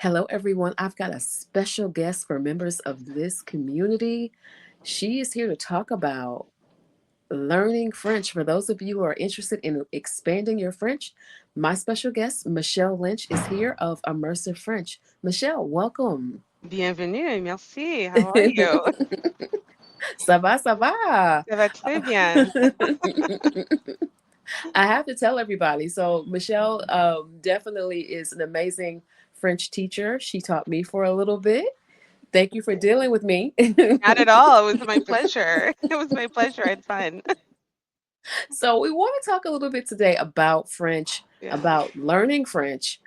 Hello, everyone. I've got a special guest for members of this community. She is here to talk about learning French. For those of you who are interested in expanding your French, my special guest, Michelle Lynch, is here of Immersive French. Michelle, welcome. Bienvenue, merci. How are you? Ça va, ça va. Ça va très bien. I have to tell everybody. So, Michelle definitely is an amazing French teacher. She taught me for a little bit. Thank you for dealing with me. Not at all. It was my pleasure. It was my pleasure. I had fun. So, we want to talk a little bit today about French, Yeah. about learning French.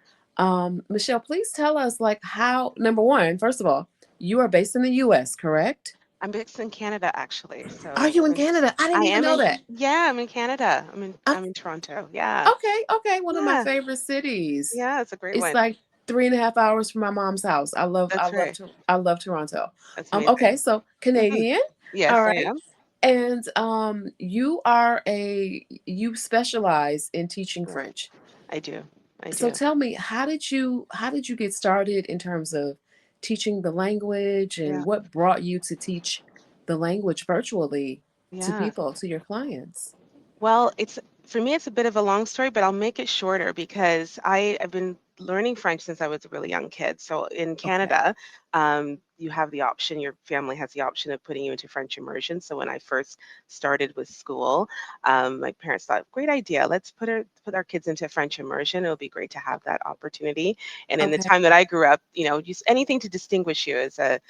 Michelle, please tell us, like, how, number one, first of all, you are based in the US, correct? I'm based in Canada actually. Are So you in Canada? I I didn't even am know in that. yeah, I'm in Canada. I'm in Uh, I'm in Toronto. Yeah. okay, okay, one of my Yeah. favorite cities. Yeah, it's a great It's one. like 3.5 hours from my mom's house. That's right. I love Toronto. That's Okay, amazing. so Mhm. Canadian. All Yes, I right. am. And you specialize in teaching Yeah, French. I do. I So do. tell me, how did you get started in terms of teaching the language, and Yeah. what brought you to teach the language virtually to Yeah. people, to your clients? Well, it's for me, it's a bit of a long story, but I'll make it shorter because I've been learning French since I was a really young kid. So in Okay. Canada, you have the option, your family has the option of putting you into French immersion. So when I first started with school, my parents thought, great idea. Let's put our kids into French immersion. It'll be great to have that opportunity. And in the Okay. time that I grew up, just anything to distinguish you as a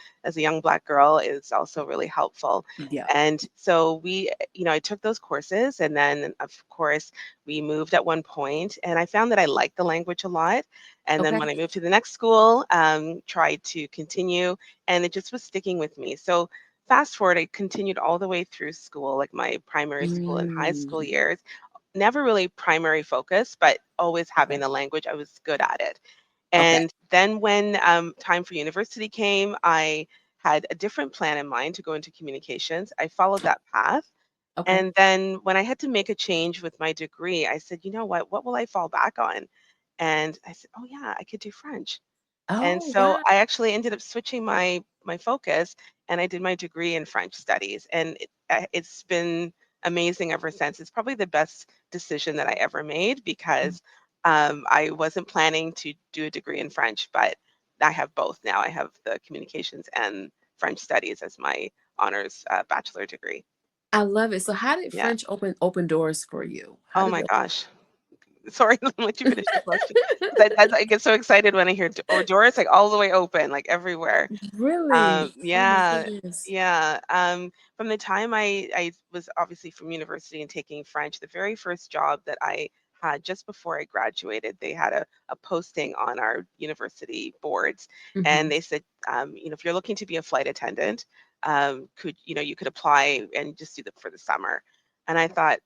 young Black girl is also really helpful. Yeah. And so I took those courses, and then of course we moved at one point, and I found that I liked the language a lot. And then when Okay. I moved to the next school, tried to continue, and it just was sticking with me. So fast forward, I continued all the way through school, like my primary school and high school Mm, years. Never really primary focus, but always having okay. the language, I was good at it. Okay. And then when time for university came, I had a different plan in mind to go into communications. I followed that path. Okay. And then when I had to make a change with my degree, I said, you know what? What will I fall back on? And I said, oh yeah, I could do French. And Oh, so wow. I actually ended up switching my focus, and I did my degree in French studies. And it's been amazing ever since. It's probably the best decision that I ever made because I wasn't planning to do a degree in French, but I have both now. I have the communications and French studies as my honors bachelor degree. I love it. So how did Yeah. French open doors for you? How Oh did my it gosh. Sorry, let me let you finish the question. 'Cause I get so excited when I hear or doors like all the way open, like everywhere. really? Oh my Yeah, goodness. yeah. From the time I was obviously from university and taking French, the very first job that I had just before I graduated, they had a posting on our university boards, Hmm. and they said, if you're looking to be a flight attendant, you could apply and just do that for the summer. And I thought,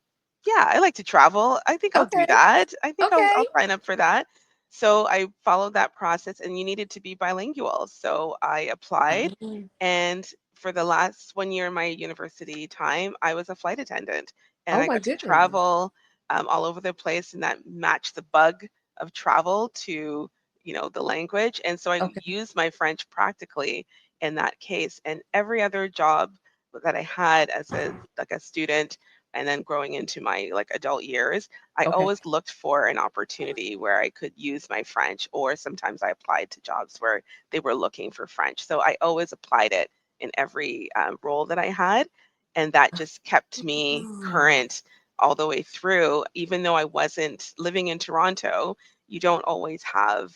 yeah, I like to travel. I think I'll do Okay. that. I think I'll Okay. I'll sign up for that. So I followed that process, and you needed to be bilingual. So I applied, Oh, and for the last 1 year of my university time, I was a flight attendant, and oh I my got to goodness. travel all over the place, and that matched the bug of travel to the language. And so I Okay. used my French practically in that case, and every other job that I had as a student and then growing into my like adult years, I Okay. always looked for an opportunity where I could use my French, or sometimes I applied to jobs where they were looking for French. So I always applied it in every role that I had, and that just kept me Oh, current all the way through. Even though I wasn't living in Toronto, you don't always have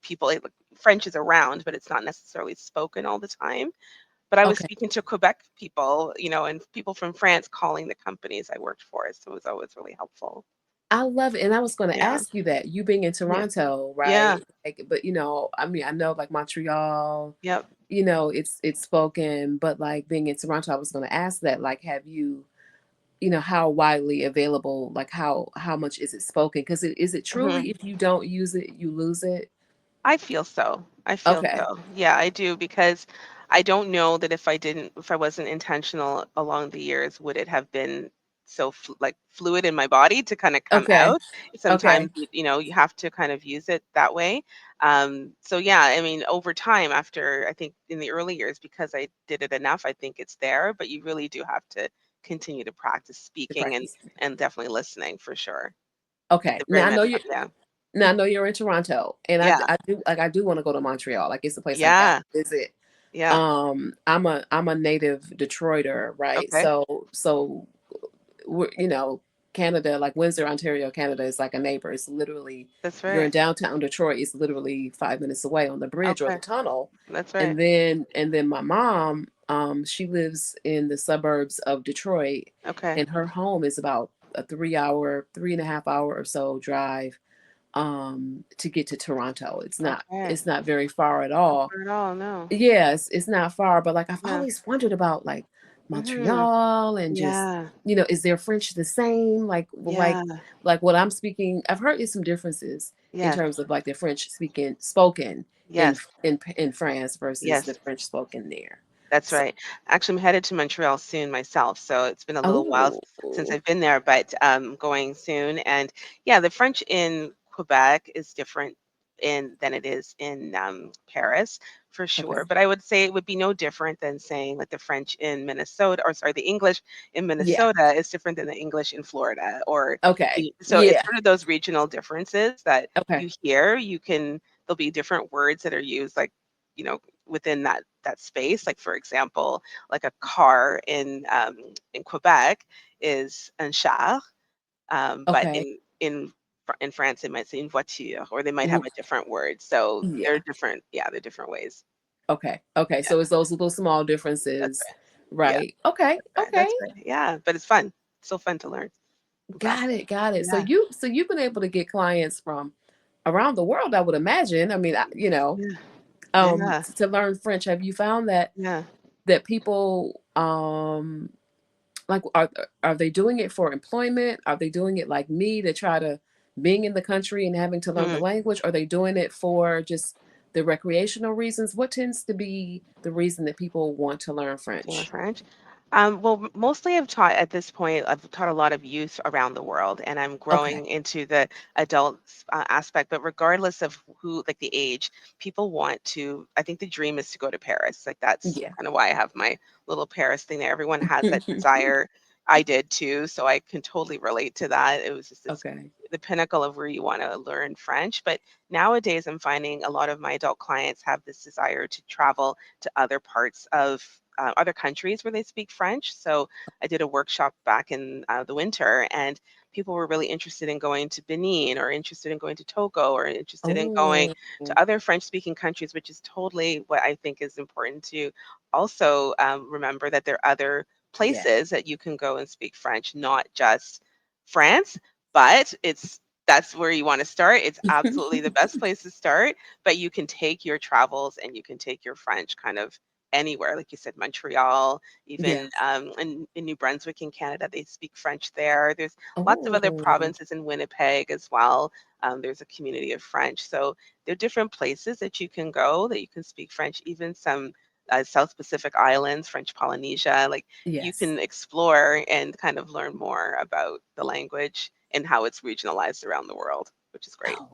people. French is around, but it's not necessarily spoken all the time. But I was okay. speaking to Quebec people, and people from France calling the companies I worked for, so it was always really helpful. I love it. And I was going to Yeah, ask you that. You being in yeah, Toronto, yeah, right? Like, but I mean, I know like Montreal, yep. it's spoken, but like being in Toronto, I was going to ask that. Like, have you, how widely available? Like, how much is it spoken? Because is it hmm truly if you don't use it, you lose it? I feel so. I feel Okay. so. Yeah, I do because I don't know that if I wasn't intentional along the years, would it have been so like fluid in my body to kind of come Okay. out. Sometimes Okay. you have to kind of use it that way. So yeah, I mean, over time, after I think in the early years, because I did it enough, I think it's there. But you really do have to continue to practice To speaking practice. and definitely listening for sure. At Okay. the very minimum, yeah. Now I know you're in Toronto, and Yeah, I do want to go to Montreal. Like it's a place I've got yeah, to visit. yeah. I'm a native Detroiter, right? Okay, So we're, Canada, like Windsor, Ontario, Canada is like a neighbor. It's literally, that's you're in right. downtown Detroit. It's literally 5 minutes away on the bridge or the Okay, tunnel. that's And right. then my mom, she lives in the suburbs of Detroit, Okay, and her home is about a 3 hour, 3.5 hour or so drive to get to Toronto. okay. It's not very far at Not all. far at all. No. Yeah, it's not far, but like I've Yeah. always wondered about like Mhm. Montreal and just, Yeah. is their French the same? Yeah. Like what I'm speaking, I've heard there's some differences in Yes. terms of like the French speaking spoken Yes. in France versus the Yes. French spoken there. That's So, right. Actually, I'm headed to Montreal soon myself, so it's been a little while oh, since I've been there, but going soon. And yeah, the French in Quebec is different in than it is in Paris for sure. okay. But I would say it would be no different than saying like the French in Minnesota, or sorry, the English in Yeah. Minnesota is different than the English in Florida, or Okay. so it's Yeah. sort of those regional differences that Okay. you hear. There'll be different words that are used, like you know within that space. Like for example, like a car in Quebec is un char, but Okay. in France it might say une voiture, or they might have Wo- a different word. So they're Yeah. different. Yeah, they're different ways. Okay. Okay. Yeah, So it's those little small that's differences, right. Yeah, right? Okay. that's right. Okay. That's right. Yeah, but it's fun. Still fun to learn and Got practice. it. Got it. Yeah. So you've been able to get clients from around the world, I would imagine. I mean, Yeah. Yeah. to learn French. Have you found Yeah. that people like are they doing it for employment? Are they doing it like me to try to being in the country and having to learn the Hmm. language? Are they doing it for just the recreational reasons? What tends to be the reason that people want to learn To learn French? French. Well, mostly I've taught at this point, I've taught a lot of youth around the world, and I'm Okay. growing into the adult aspect. But regardless of who, like the age, people want to, I think the dream is to go to Paris. Like that's Yeah. kind of why I have my little Paris thing there. Everyone has that desire. I did too, so I can totally relate to that. It was just this Okay. the pinnacle of where you want to learn French. But nowadays, I'm finding a lot of my adult clients have this desire to travel to other parts of other countries where they speak French. So I did a workshop back in the winter, and people were really interested in going to Benin, or interested in going to Togo, or interested in going Oh, to other French-speaking countries, which is totally what I think is important to also remember, that there are other yeah. places that you can go and speak French, not just France, but that's where you want to start. It's absolutely the best place to start, but you can take your travels and you can take your French kind of anywhere. Like you said, Montreal, even Yes. in New Brunswick in Canada, they speak French there. There's lots of other Oh, provinces in Winnipeg as well. There's a community of French. So there are different places that you can go that you can speak French, even some South Pacific islands, French Polynesia. Like you yes. can explore and kind of learn more about the language and how it's regionalized around the world, which is great. Oh,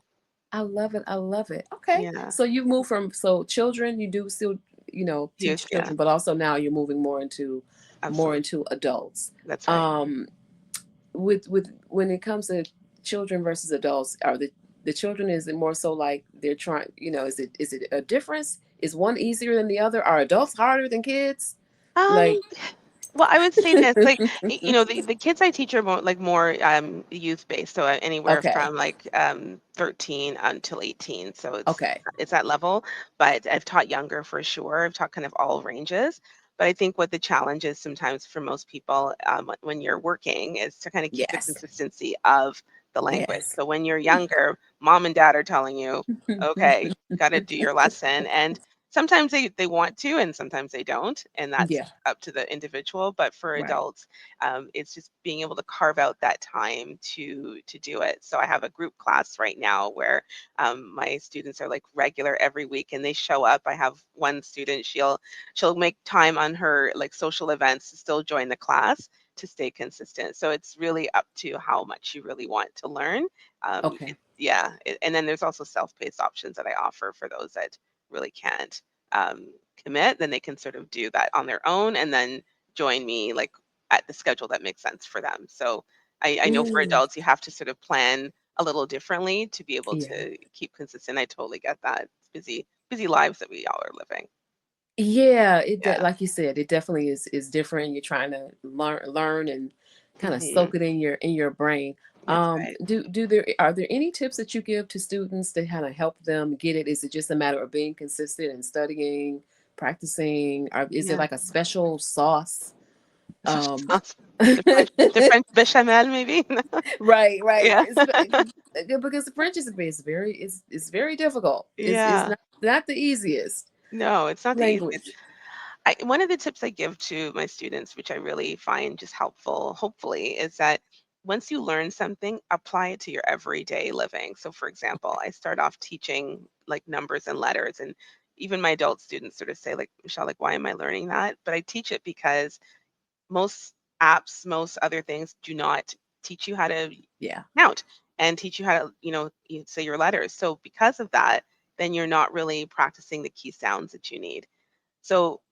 I love it. I love it. Okay. Yeah, So you move from, so children, you do still, youth, teach yeah, children, but also now you're moving more absolutely. into adults. That's right. Um, with when it comes to children versus adults, are the children, is it more so like they're trying, is it a difference? Is one easier than the other? Are adults harder than kids? Um, Like, Well, I would say this, like, the kids I teach are more youth based, so anywhere okay. from like 13 until 18. So Okay. it's that level. But I've taught younger for sure. I've taught kind of all ranges. But I think what the challenge is sometimes for most people when you're working is to kind of keep the Yes. consistency of the language. Yes. So when you're younger, mom and dad are telling you, okay, got to do your lesson, and sometimes they want to, and sometimes they don't, and that's Yeah. up to the individual. But for Right. adults, it's just being able to carve out that time to do it. So I have a group class right now where my students are like regular every week, and they show up. I have one student; she'll make time on her like social events to still join the class. to stay consistent. So it's really up to how much you really want to learn. Okay. And then there's also self-paced options that I offer for those that really can't um, commit. Then they can sort of do that on their own and then join me like at the schedule that makes sense for them. So I know for Mm, adults, you have to sort of plan a little differently to be able yeah. to keep consistent. I totally get that. It's busy lives that we all are living. Yeah, Yeah. like you said, it definitely is different. You're trying to learn and kind of Hmm. soak it in your brain. That's right. Do there are there any tips that you give to students to kind of help them get it? Is it just a matter of being consistent and studying, practicing? Or is there Yeah. like a special sauce? Such Um, sounds the French bechamel maybe. right, right. Yeah. Because the French is very difficult. It's Yeah. not the easiest No, it's not the easiest. language. One of the tips I give to my students, which I really find just helpful, hopefully, is that once you learn something, apply it to your everyday living. So, for example, I start off teaching like numbers and letters, and even my adult students sort of say, like, Michelle, like, why am I learning that? But I teach it because most apps, most other things do not teach you how to Yeah. count and teach you how to, you say your letters. So, because of that, then you're not really practicing the key sounds that you need. So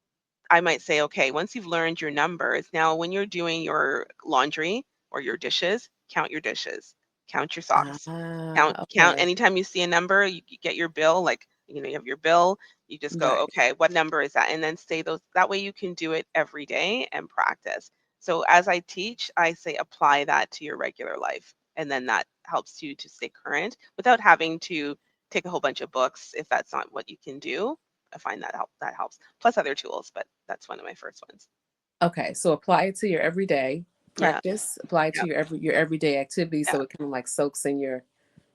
I might say, okay, once you've learned your numbers, now when you're doing your laundry or your dishes, count your dishes, count your socks, count, count. Okay. Anytime you see a number, you get your bill, like, you have your bill, you just go, Right. okay, what number is that? And then say those, that way you can do it every day and practice. So as I teach, I say apply that to your regular life. And then that helps you to stay current without having to take a whole bunch of books if that's not what you can do. I find that helps. Plus other tools, but that's one of my first ones. Okay, so apply it to your everyday Yeah, practice, apply it to yeah, your everyday activity yeah, so it kind of like soaks in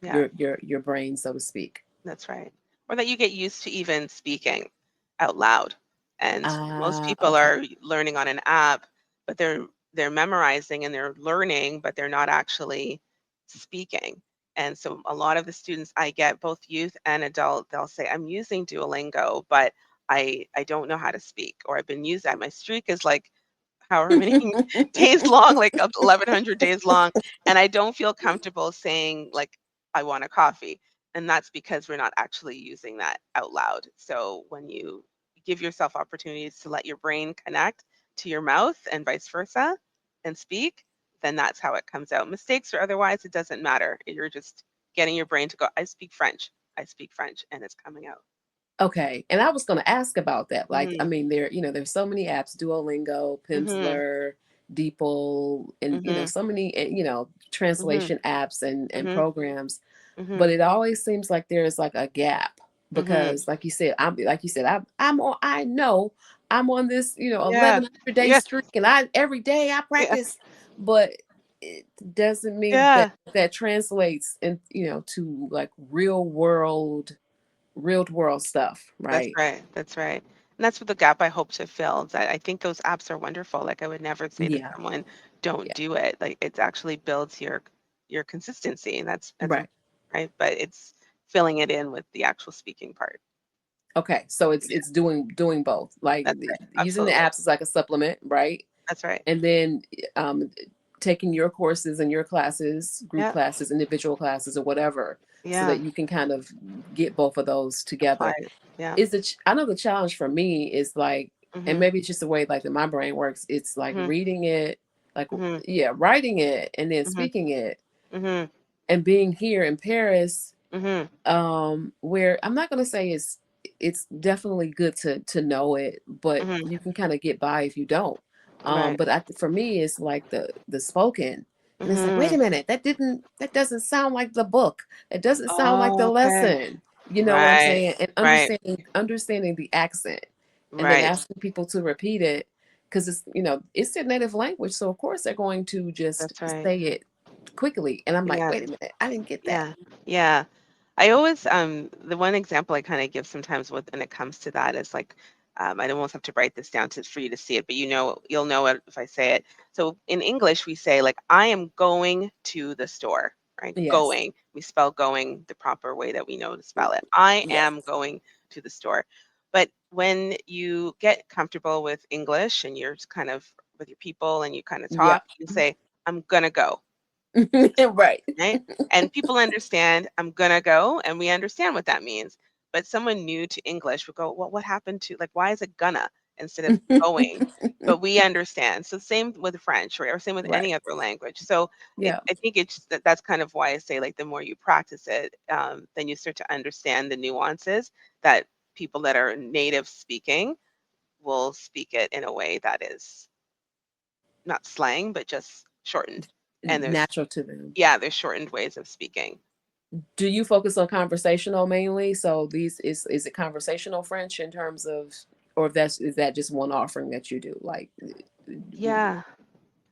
yeah. your brain, so to speak. That's right. Or that you get used to even speaking out loud. And most people Okay. are learning on an app, but they're memorizing and they're learning, but they're not actually speaking. And so a lot of the students I get, both youth and adult, they'll say, I'm using Duolingo, but I don't know how to speak, or I've been using that. My streak is like however many days long, like 1100 days long, and I don't feel comfortable saying like I want a coffee. And that's because we're not actually using that out loud. So when you give yourself opportunities to let your brain connect to your mouth and vice versa and speak, then that's how it comes out. Mistakes or otherwise, it doesn't matter. You're just getting your brain to go, I speak French, and it's coming out. Okay, and I was going to ask about that. Like, I Mhm. mean, there's so many apps: Duolingo, Mhm. Pimsleur, Deeple, and Mhm. so many Mhm. translation apps and Mhm. programs. But Mhm. it always seems like there's like a gap Mhm. because, like you said, I know I'm on this Yeah. 1100-day Yeah. streak, and I every day I Yeah. practice, but it doesn't mean that Yeah. that translates in to like real world stuff, That's right? right. That's right. And that's what the gap I hope to fill. That I think those apps are wonderful. Like I would never say to Yeah, someone, "Don't yeah, do it." Like it actually builds your consistency, and that's right. right. But it's filling it in with the actual speaking part. Okay, so Yeah, it's doing both. Like that's right. using the Absolutely. apps is like a supplement, right? That's right. And then um, taking your courses and your classes, group Yeah. classes, individual classes, or whatever, so Yeah. that you can kind of get both of those Apply together. it. Yeah. I know the challenge for me is like, and Mhm. maybe it's just the way like that my brain works. It's like Mhm. reading it, like Mhm. yeah, writing it, and then Mhm. speaking it, Mhm. and being here in Paris, Mhm. where I'm not going to say it's definitely good to know it, but Mhm. you can kind of get by if you don't. Right. But for me it's like the spoken, and it's like, wait Mhm. a minute, that doesn't sound like the book, it doesn't sound like the Oh, okay. lesson, you know what I'm Right. saying, and Right. understanding the accent, and then Right. asking people to repeat it, because it's their native language, so of course they're going to just That's right. say it quickly, and I'm like, Yeah. wait a minute, I didn't get that. Yeah. Yeah. I always the one example I kind of give sometimes when it comes to that is like I almost have to write this down for you to see it, but you'll know it if I say it. So in English we say like I am going to the store, right? Yes. Going. We spell going the proper way that we know to spell it. I Yes. am going to the store. But when you get comfortable with English and you're kind of with your people and you kind of talk, Yep. you say, I'm gonna go, Right. right? And people understand I'm gonna go, and we understand what that means. But someone new to English would go, well, what happened to, like, why is it gonna instead of going? But we understand. So same with French, right? Or same with Right. any other language. So Yeah. I think that's kind of why I say, like, the more you practice it, then you start to understand the nuances that people that are native speaking will speak it in a way that is not slang, but just shortened. And there's, Natural to them. yeah, there's shortened ways of speaking. Do you focus on conversational mainly? So these is it conversational French in terms of, or if that's is that just one offering that you do? Like, Yeah.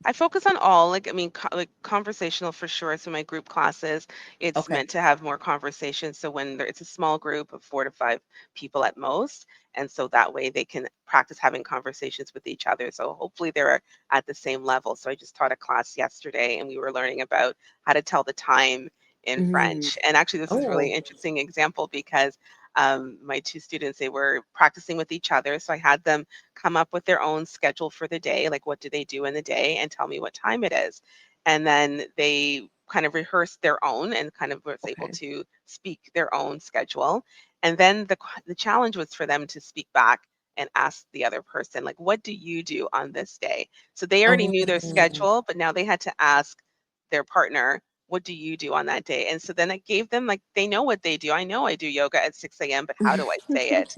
I focus on all, like, I mean, like conversational for sure. So my group classes, it's okay. meant to have more conversations. So when it's a small group of 4 to 5 people at most, and so that way they can practice having conversations with each other. So hopefully they're at the same level. So I just taught a class yesterday, and we were learning about how to tell the time in Mm. French. And actually, this is really Oh, interesting example because my 2 students, they were practicing with each other. So I had them come up with their own schedule for the day, like what do they do in the day, and tell me what time it is. And then they kind of rehearsed their own and kind of was able okay. to speak their own schedule. And then the challenge was for them to speak back and ask the other person, like, what do you do on this day? So they already Oh, knew their schedule, but now they had to ask their partner, what do you do on that day? And so then it gave them, like, they know what they do. I know I do yoga at 6 a.m., but how do I say it?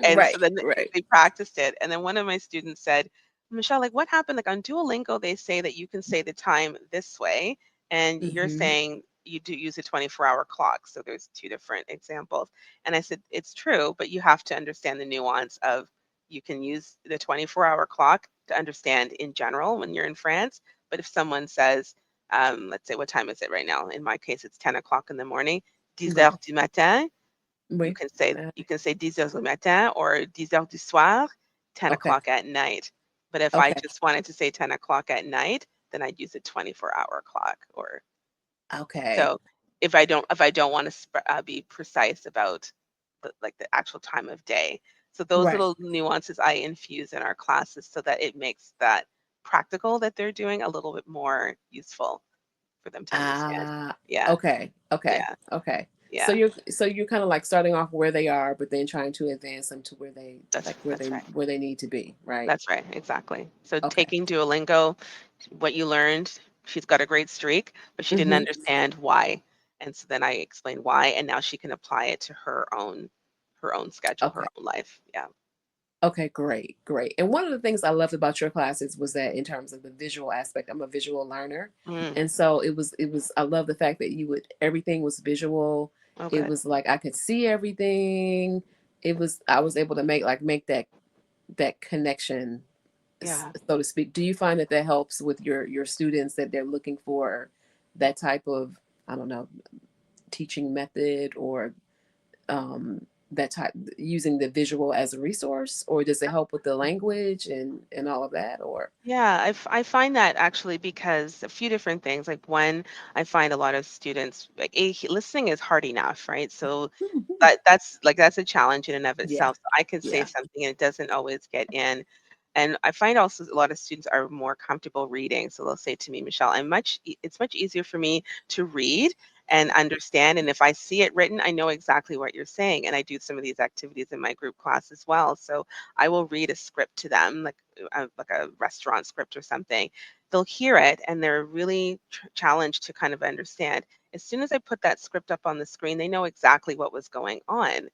And so right, then right. they practiced it. And then one of my students said, Michelle, like, what happened? Like, on Duolingo, they say that you can say the time this way, and you're Hmm. saying you do use a 24-hour clock. So there's two different examples. And I said, it's true, but you have to understand the nuance of, you can use the 24-hour clock to understand in general when you're in France. But if someone says, let's say, what time is it right now? In my case, it's 10 o'clock in the morning, 10 Right. heures du matin. You Oui. can say, you can say 10 heures du matin or 10 heures du soir, 10 Okay. o'clock at night. But if I Okay. just wanted to say 10 o'clock at night, then I'd use a 24-hour clock. Or Okay. so if I don't want to be precise about like the actual time of day. So those Right. little nuances I infuse in our classes so that it makes that practical that they're doing a little bit more useful for them to understand. Ah, Yeah, okay, okay, yeah, okay. yeah. So you're kind of like starting off where they are, but then trying to advance them to where they like That's right. where they need to be, right? That's right, exactly. So Okay. taking Duolingo, what you learned, she's got a great streak, but she didn't Mm-hmm. understand why. And so then I explained why, and now she can apply it to her own schedule, her Okay. own life. Yeah. Okay, great, great. And one of the things I loved about your classes was that in terms of the visual aspect, I'm a visual learner. Mm. And so it was I love the fact that you would everything was visual. Oh, It good. was like I could see everything. It was I was able to make that connection, Yeah. so to speak. Do you find that that helps with your students that they're looking for that type of, I don't know, teaching method or that type, using the visual as a resource, or does it help with the language and all of that, or Yeah, I find that actually because a few different things. Like one, I find a lot of students like listening is hard enough, right? So that's a challenge in and of yeah, itself. So I can say yeah, something and it doesn't always get in. And I find also a lot of students are more comfortable reading. So they'll say to me, Michelle, it's much easier for me to read and understand. And if I see it written, I know exactly what you're saying. And I do some of these activities in my group class as well. So I will read a script to them, like a restaurant script or something. They'll hear it and they're really challenged to kind of understand. As soon as I put that script up on the screen, they know exactly what was going on.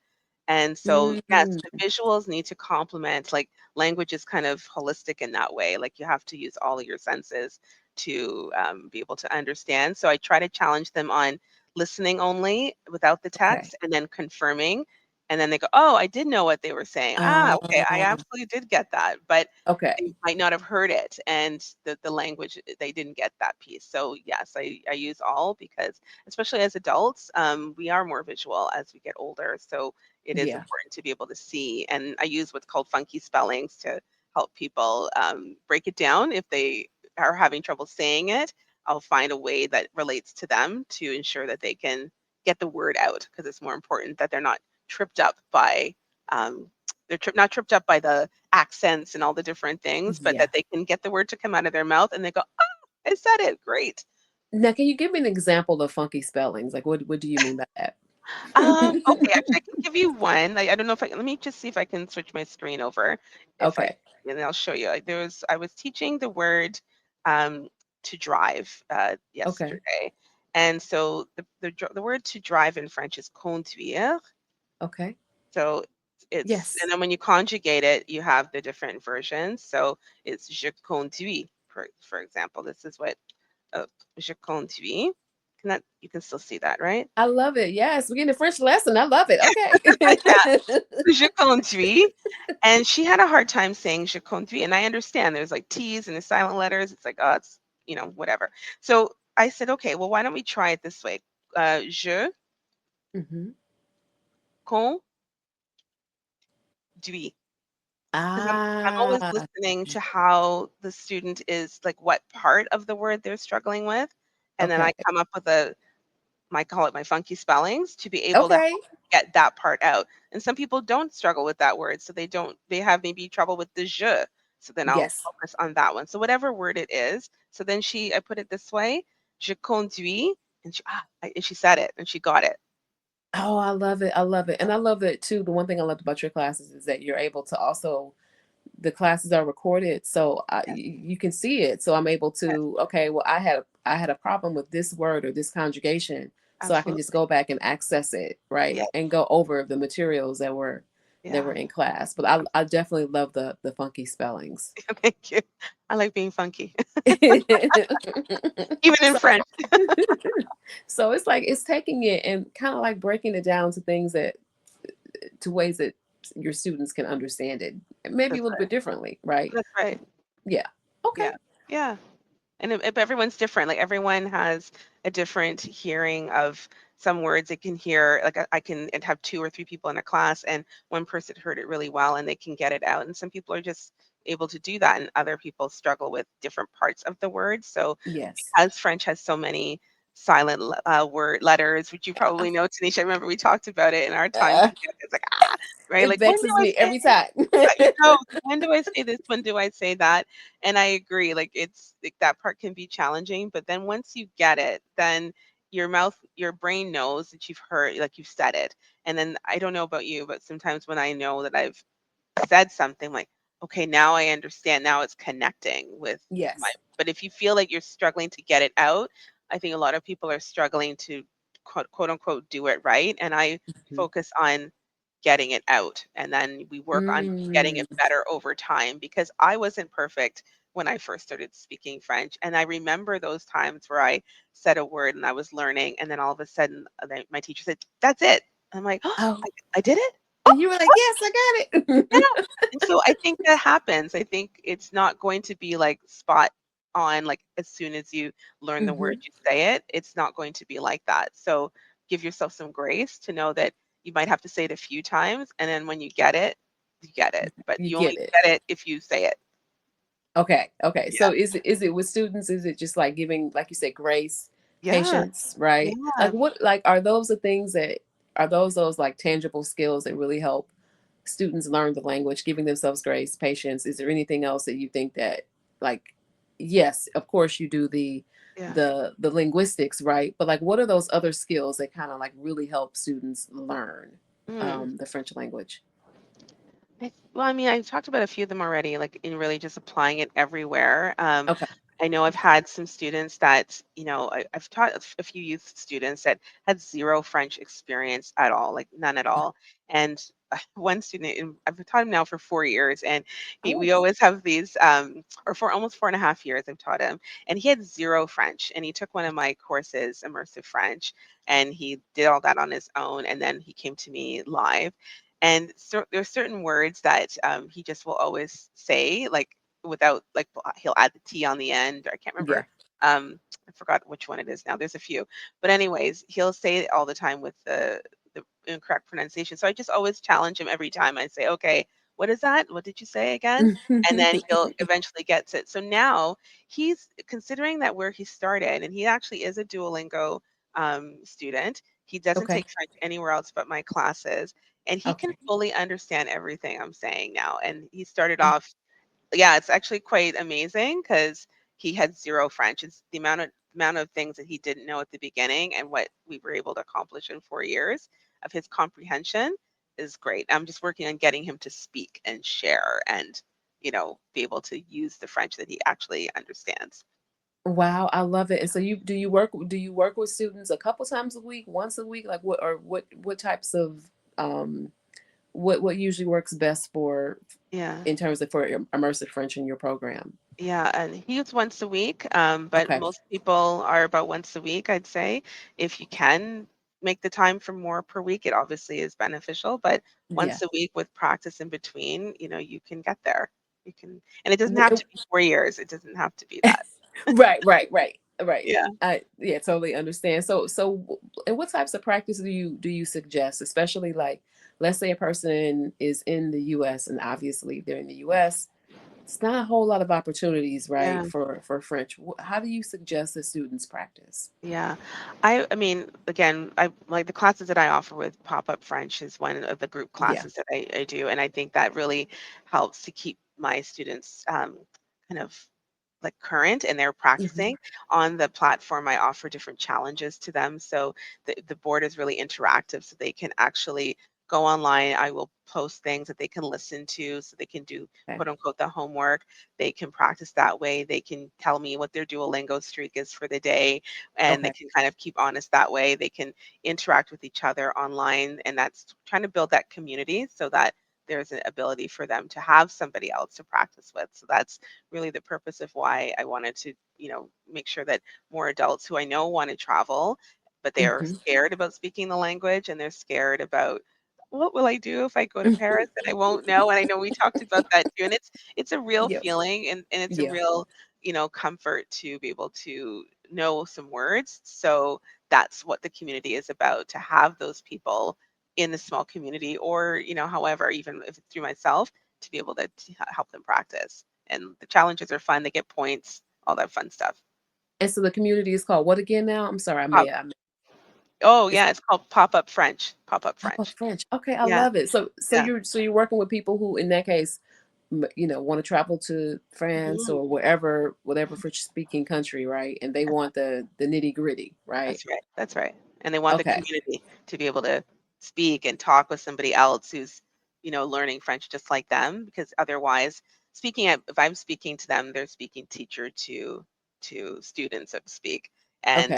And so, yes, mm, the visuals need to complement, like, language is kind of holistic in that way. Like, you have to use all of your senses to be able to understand. So I try to challenge them on listening only without the okay, text and then confirming. And then they go, oh, I did know what they were saying. Ah, okay, I uh, absolutely did get that. But okay, they might not have heard it, and the language, they didn't get that piece. So yes, I use all because especially as adults, we are more visual as we get older. So it is yeah, important to be able to see. And I use what's called funky spellings to help people break it down if they are having trouble saying it. I'll find a way that relates to them to ensure that they can get the word out because it's more important that they're not tripped up by um, not tripped up by the accents and all the different things, but Yeah. that they can get the word to come out of their mouth and they go, "Oh, I said it. Great." Now, can you give me an example of funky spellings? Like, what do you mean by that? Okay, actually, I can give you one. I don't know if I let me just see if I can switch my screen over. If I Okay. And I'll show you. Like I was teaching the word um, to drive Okay. yesterday, and so the word to drive in French is conduire. Okay. So it's and Yes. then when you conjugate it, you have the different versions. So it's je conduis, for example. This is what je conduis. Can that you can still see that, right? I love it. Yes, we're getting a French lesson. I love it. Yeah. Okay. Je conduis. And she had a hard time saying je conduis. And I understand there's like T's and the silent letters. It's like, oh, it's, whatever. So I said, okay, well, why don't we try it this way? Je Hmm. conduis. Because I'm always Ah, listening to how the student is, like what part of the word they're struggling with. And then I okay. come up with I call it my funky spellings to be able to help Okay. get that part out. And some people don't struggle with that word, so they have maybe trouble with the je. So then I'll Yes. focus on that one. So whatever word it is. So then I put it this way, je conduis, and she said it and she got it. Oh, I love it. I love it. And I love that too. The one thing I loved about your classes is that you're able to also, the classes are recorded, so Yes, you can see it. So I'm able yes, to, okay, well, I had a problem with this word or this conjugation, so I can just absolutely. go back and access it, right, Yeah, and go over the materials that were yeah. in class. But I definitely love the funky spellings. Thank you. I like being funky, even in So French. so it's like it's taking it and kind of like breaking it down to things that to ways that your students can understand it maybe a That's little bit right. differently, right? That's right. Yeah. Okay. Yeah. Yeah. And if everyone's different, like everyone has a different hearing of some words. They can hear, like I can and have two or three people in a class, and one person heard it really well and they can get it out. And some people are just able to do that, and other people struggle with different parts of the word. So Yes. because French has so many silent word letters, which you probably know, Tanisha. I remember we talked about it in our time Uh, together. It's like right, it like when do vexes I me say every time. when do I say this? When do I say that? And I agree, like it's like that part can be challenging, but then once you get it, then your brain knows that you've heard, like you've said it. And then I don't know about you, but sometimes when I know that I've said something like, okay, now I understand, now it's connecting with my, Yes. but if you feel like you're struggling to get it out, I think a lot of people are struggling to quote unquote do it right. And I Mhm. focus on getting it out. And then we work on getting Mm, it better over time because I wasn't perfect when I first started speaking French. And I remember those times where I said a word and I was learning, and then all of a sudden my teacher said, "That's it." I'm like, oh, oh, I did it? Oh, and you were like, what? yes, I got Yeah. it. And so I think that happens. I think it's not going to be like spot on, like as soon as you learn the word, Hmm. you say it. It's not going to be like that. So give yourself some grace to know that you might have to say it a few times. And then when you get it, you get it. But You you get only it. get it if you say it. Okay. Okay. Yeah. So is it with students? Is it just like giving, like you said, grace, Yeah. patience, right? Like Yeah. what? Like are those the things that are those like tangible skills that really help students learn the language, giving themselves grace, patience? Is there anything else that you think that, like, yes, of course you do Yeah. the linguistics, right? But like, what are those other skills that kind of like really help students learn Mm. the French language? Well, I mean, I talked about a few of them already, like in really just applying it everywhere. Okay. I know I've had some students that, I've taught a few youth students that had zero French experience at all, like none at all. And one student, I've taught him now for 4 years, and we Oh, always have these, or for almost 4.5 years, I've taught him, and he had zero French. And he took one of my courses, immersive French, and he did all that on his own. And then he came to me live. And so there's certain words that he just will always say, like without like he'll add the T on the end. Or I can't yeah. remember. I forgot which one it is now. There's a few, but anyways, he'll say it all the time with the incorrect pronunciation. So I just always challenge him every time. I say, okay, what is that? What did you say again? And then he'll eventually gets it. So now he's considering that where he started, and he actually is a Duolingo student. He doesn't Okay. take French anywhere else but my classes, and he can Okay. fully understand everything I'm saying now. And he started Oh, off, yeah, it's actually quite amazing because he had zero French. It's the amount of things that he didn't know at the beginning and what we were able to accomplish in 4 years of his comprehension is great. I'm just working on getting him to speak and share and, be able to use the French that he actually understands. wow, I love it. And so you work with students a couple times a week, once a week? Like what types of what usually works best for Yeah. in terms of for immersive French in your program? Yeah, and he's once a week, but Okay. most people are about once a week, I'd say. If you can make the time for more per week, it obviously is beneficial, but Yeah. once a week with practice in between, you can get there. You can, and it doesn't have W- to be 4 years. It doesn't have to be that. Right, right, right, right. Yeah. I yeah, totally understand. And what types of practice do you suggest, especially like let's say a person is in the US and obviously they're in the US, it's not a whole lot of opportunities, right, Yeah. for French. How do you suggest that students practice? Yeah. I mean, again, I like the classes that I offer with Pop-Up French is one of the group Yeah. classes that I do. And I think that really helps to keep my students kind of like current and they're Hmm. practicing on the platform. I offer different challenges to them. So the board is really interactive so they can actually go online. I will post things that they can listen to so they can do Okay. quote unquote the homework. They can practice that way. They can tell me what their Duolingo streak is for the day and they Okay. can kind of keep honest that way. They can interact with each other online, and that's trying to build that community so that there's an ability for them to have somebody else to practice with. So that's really the purpose of why I wanted to, make sure that more adults who I know want to travel, but they are Hmm. scared about speaking the language and they're scared about what will I do if I go to Paris and I won't know? And I know we talked about that too. And it's a real Yeah. feeling and it's a Yeah. real, comfort to be able to know some words. So that's what the community is about, to have those people in the small community or, however, even if it's through myself, to be able to help them practice. And the challenges are fun. They get points, all that fun stuff. And so the community is called what again now? I'm sorry, Pop, oh it's yeah, it's called Pop-Up French. Pop-Up Papa French. French. Okay, I Yeah, love it. So yeah. you're working with people who in that case want to travel to France Mhm. or wherever, whatever French speaking country, right? And they want the nitty gritty, right? That's right. That's right. And they want the Okay. community to be able to speak and talk with somebody else who's, learning French just like them, because otherwise, if I'm speaking to them, they're speaking teacher to students, so to speak. Okay. And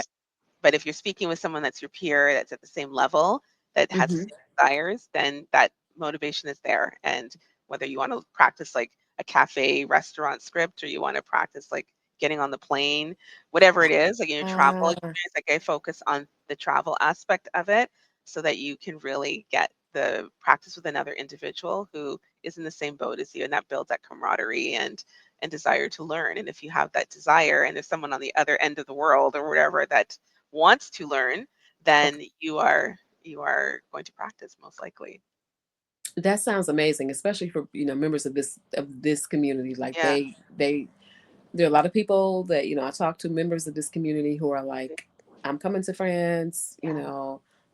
but if you're speaking with someone that's your peer, that's at the same level, that has the Hmm. same desires, then that motivation is there. And whether you want to practice like a cafe restaurant script or you want to practice like getting on the plane, whatever it is, like travel Ah, experience, like I focus on the travel aspect of it so that you can really get the practice with another individual who is in the same boat as you, and that builds that camaraderie and desire to learn. And if you have that desire and there's someone on the other end of the world or whatever that wants to learn, okay. then you are going to practice most likely. That sounds amazing, especially for members of this community. Like Yeah. they there are a lot of people that I talk to, members of this community, who are like, I'm coming to France, Yeah.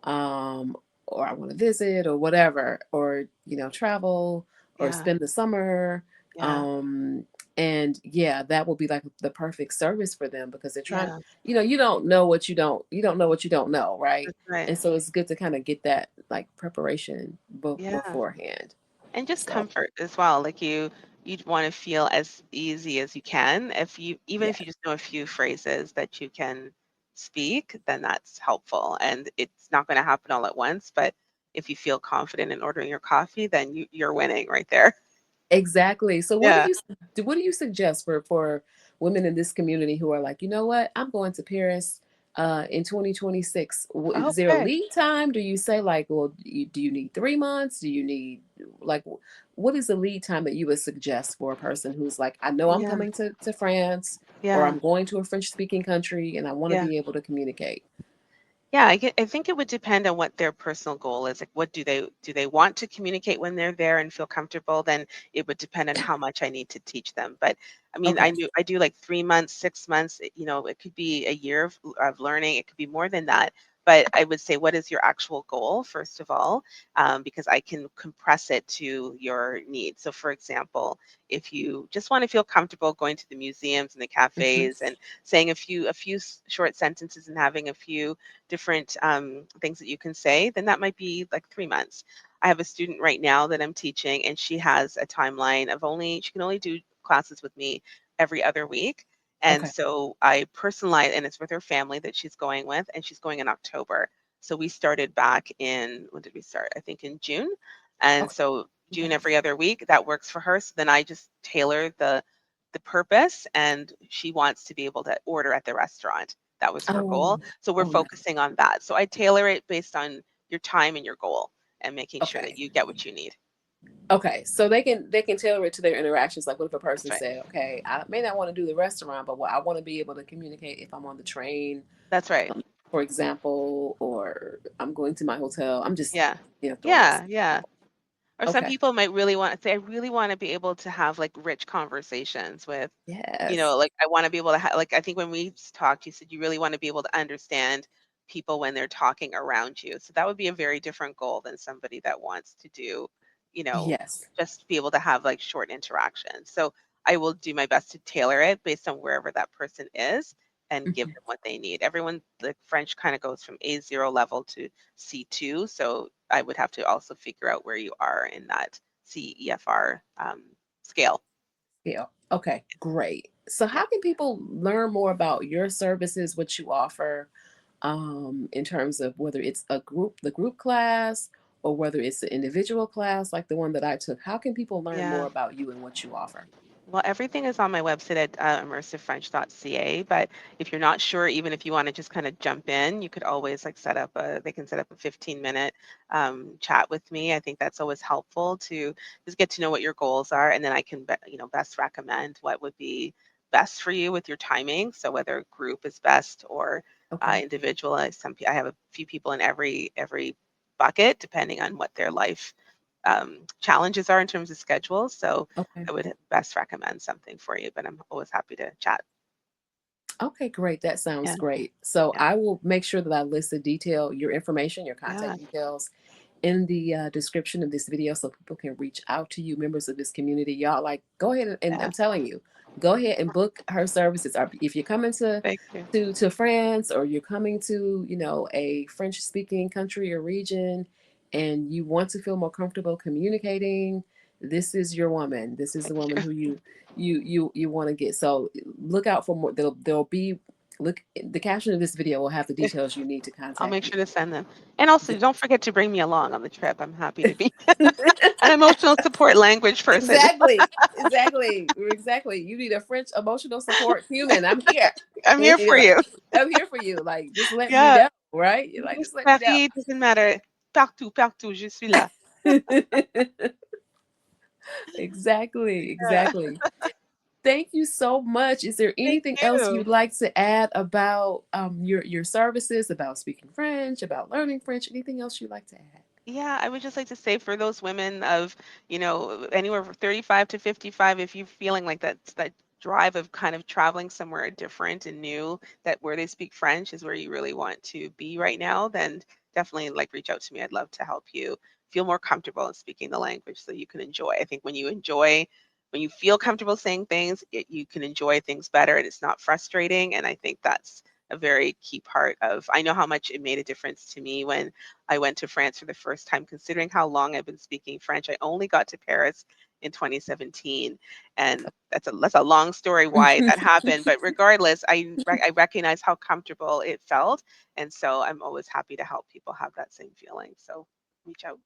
um or I want to visit or whatever, or travel or Yeah. spend the summer, Yeah. um and yeah, that will be like the perfect service for them because they're trying, Yeah. you don't know what you don't know, right? That's right. And so it's good to kind of get that like preparation Yeah. beforehand. And just So comfort as well. Like you'd want to feel as easy as you can. Even if yeah. you just know a few phrases that you can speak, then that's helpful. And it's not going to happen all at once, but if you feel confident in ordering your coffee, then you're winning right there. Exactly. So Yeah. what do you suggest for women in this community who are like, you know what, I'm going to Paris in 2026. Is there a Okay. lead time? Do you say like, well, do you need 3 months? Do you need like what is the lead time that you would suggest for a person who's like, I know I'm Yeah. coming to France or Yeah. I'm going to a French speaking country and I want to Yeah. be able to communicate. Yeah, I think it would depend on what their personal goal is. Like, what do they want to communicate when they're there and feel comfortable? Then it would depend on how much I need to teach them. But I mean, Okay. I do like 3 months, 6 months. It could be a year of learning. It could be more than that. But I would say, what is your actual goal, first of all, because I can compress it to your needs. So, for example, if you just want to feel comfortable going to the museums and the Mhm. cafes and saying a few short sentences and having a few different things that you can say, then that might be like 3 months. I have a student right now that I'm teaching, and she has a timeline of she can only do classes with me every other week. And Okay. so I personalize, and it's with her family that she's going with, and she's going in October. So we started back in, when did we start? I think in June. And Okay. so June Okay. every other week, that works for her. So then I just tailor the purpose, and she wants to be able to order at the restaurant. That was her goal. Oh. So we're Oh, nice. focusing on that. So I tailor it based on your time and your goal and making sure that Okay. you get what you need. Okay. So they can tailor it to their interactions. Like, what if a That's person right. say, "Okay, I may not want to do the restaurant, but I want to be able to communicate if I'm on the train, That's right. for example, or I'm going to my hotel." I'm just, Yeah. throwing out. Yeah. Yeah. Or some Okay. people might really want to say, I really want to be able to have like rich conversations with, Yes. like I want to be able to have, like, I think when we talked, you said you really want to be able to understand people when they're talking around you. So that would be a very different goal than somebody that wants to do, you know, Yes. just be able to have like short interactions. So I will do my best to tailor it based on wherever that person is and give Mhm. them what they need. Everyone, the French kind of goes from A0 level to C2. So I would have to also figure out where you are in that CEFR scale. Yeah. Okay. Great. So, Yeah. how can people learn more about your services, what you offer, in terms of whether it's the group class, or whether it's the individual class like the one that I took? How can people learn more Yeah. about you and what you offer? Well, everything is on my website at immersivefrench.ca. But if you're not sure, even if you want to just kind of jump in, you could always like they can set up a 15-minute chat with me. I think that's always helpful to just get to know what your goals are. And then I can, best recommend what would be best for you with your timing. So whether group is best or Okay. individual. I have a few people in every bucket, depending on what their life challenges are in terms of schedules. So Okay. I would best recommend something for you, but I'm always happy to chat. Okay, great. That sounds Yeah, great. So yeah, I will make sure that I list the detail, your information, your yeah. contact details in the description of this video so people can reach out to you, members of this community. Y'all, like, go ahead and Yeah. I'm telling you, go ahead and book her services. If you're coming to Thank you. France, or you're coming to, a French speaking country or region, and you want to feel more comfortable communicating, this is your woman. This is the Thank woman you. who you want to get. So look out for more. There'll be, look, the caption of this video will have the details you need to I'll contact make me. sure to send them. And also, don't forget to bring me along on the trip. I'm happy to be an emotional support language person. Exactly. Exactly. You need a French emotional support human. I'm here. I'm here for you. I'm here for you. Like, just let me Yeah. know, right? You're like, just let me know. Paris, doesn't matter. Partout, partout, je suis là. Exactly. Yeah. Exactly. Thank you so much. Is there Thank anything else you. you'd like to add about your services, about speaking French, about learning French? Anything else you'd like to add? Yeah, I would just like to say for those women of, anywhere from 35 to 55, if you're feeling like that drive of kind of traveling somewhere different and new, that where they speak French is where you really want to be right now, then definitely like reach out to me. I'd love to help you feel more comfortable in speaking the language so you can enjoy. I think when you feel comfortable saying things, you can enjoy things better and it's not frustrating. And I think that's a very key part of, I know how much it made a difference to me when I went to France for the first time, considering how long I've been speaking French. I only got to Paris in 2017, and that's a long story why that happened. But regardless, I recognize how comfortable it felt, and so I'm always happy to help people have that same feeling. So reach out.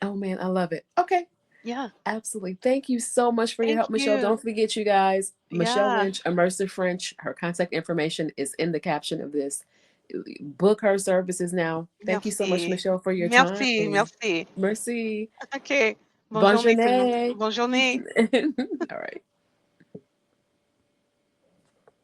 Oh man, I love it. Okay. Yeah. Absolutely. Thank you so much for your Thank help, Michelle. you. Don't forget, you guys, Michelle Yeah. Lynch, Immersive French. Her contact information is in the caption of this. Book her services now. Thank you so much, Merci. Michelle, for your time. Merci. Merci. Merci. OK. Bonne Bonne journée tout le monde. journée. Bonne journée. All right.